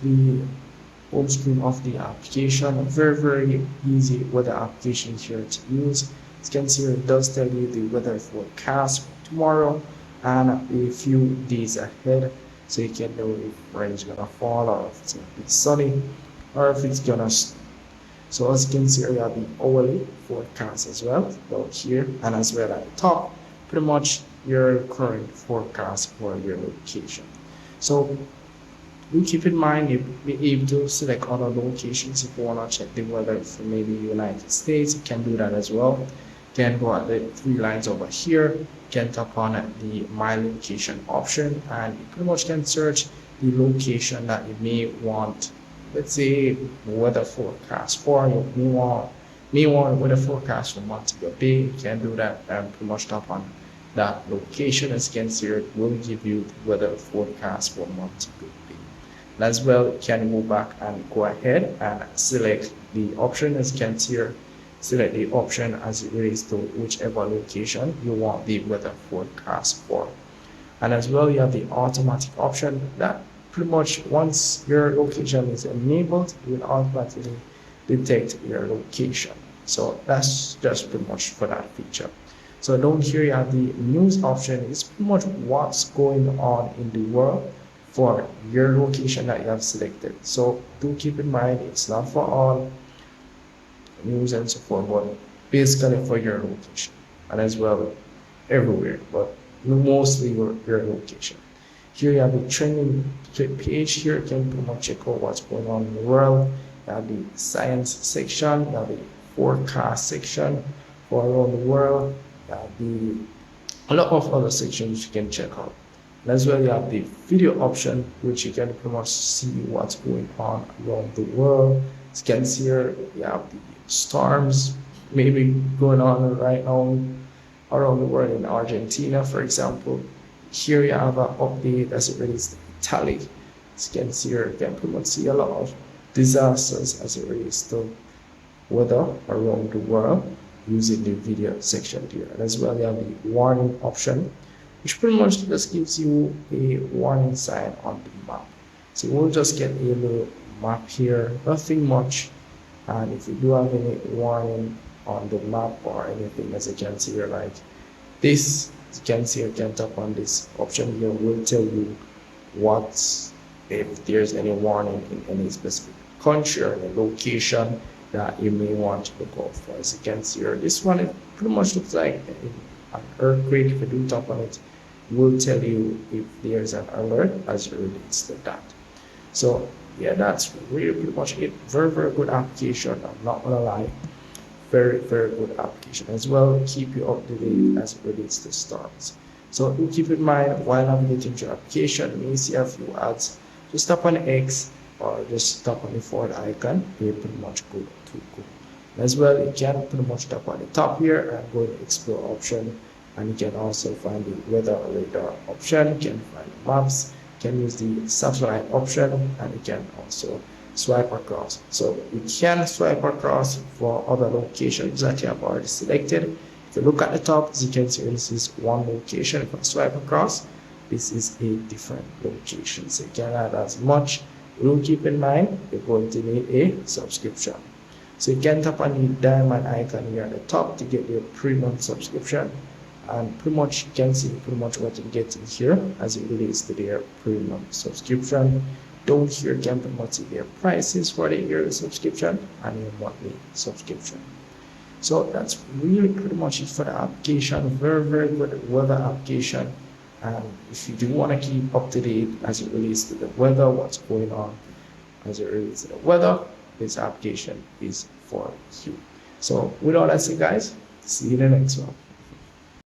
the home screen of the application. Very easy weather application here to use. As you can see, it does tell you the weather forecast for tomorrow and a few days ahead, so you can know if rain is gonna fall or if it's gonna be sunny or if it's gonna. So as you can see, we have the hourly forecast as well down here, and as well at the top, pretty much your current forecast for your location. So do keep in mind you be able to select other locations if you want to check the weather for maybe United States. You can do that as well. You can go at the three lines over here. You can tap on the my location option, and you pretty much can search the location that you may want. Let's say weather forecast for you may want weather forecast for Montego Bay. You can do that and pretty much tap on that location. As you can see, it will give you the weather forecast for Montego Bay. As well, you can move back and go ahead and select the option. As you can see here, select the option as it relates to whichever location you want the weather forecast for. And as well, you have the automatic option that pretty much once your location is enabled, it will automatically detect your location. So that's just pretty much for that feature. So down here you have the news option. It's pretty much what's going on in the world for your location that you have selected. So do keep in mind it's not for all news and so forth, but basically for your location and as well everywhere, but mostly your location. Here you have the trending page. Here you can pretty much check out what's going on in the world. You have the science section, you have the forecast section for around the world, you have a lot of other sections you can check out. And as well, you have the video option, which you can pretty much see what's going on around the world. As you can see here, you have the storms maybe going on right now around the world in Argentina, for example. Here you have an update as it relates to Italy. As you can see here, you can pretty much see a lot of disasters as it relates to weather around the world using the video section here. And as well, you have the warning option, which pretty much just gives you a warning sign on the map. So we'll just get a little map here, nothing much. And if you do have any warning on the map or anything, as you can see here, like this, as you can see, you can tap on this option here, will tell you what if there's any warning in any specific country or any location that you may want to go for. As you can see here, this one, it pretty much looks like an earthquake. If you do tap on it, will tell you if there's an alert as it relates to that. So yeah, that's really pretty much it. Very good application, I'm not gonna lie. Very good application as well. Keep you up to date as it relates to storms. So do keep in mind while navigating your application, you may see a few ads. Just tap on X or just tap on the forward icon. You're pretty much good to go. As well, you can pretty much tap on the top here and go to explore option, and you can also find the weather radar option. You can find maps. You can use the satellite option, and you can also swipe across. So you can swipe across for other locations that you have already selected. If you look at the top, as you can see, this is one location. If I swipe across, this is a different location. So you can add as much. You keep in mind you're going to need a subscription. So you can tap on the diamond icon here at the top to get your premium subscription, and pretty much you can see pretty much what you get in here as it relates to their premium subscription. Down here you can pretty much see their prices for the yearly subscription and your monthly subscription. So that's really pretty much it for the application. Very good weather application. And if you do want to keep up to date as it relates to the weather, what's going on as it relates to the weather, this application is for you. So with all that said, guys, see you in the next one.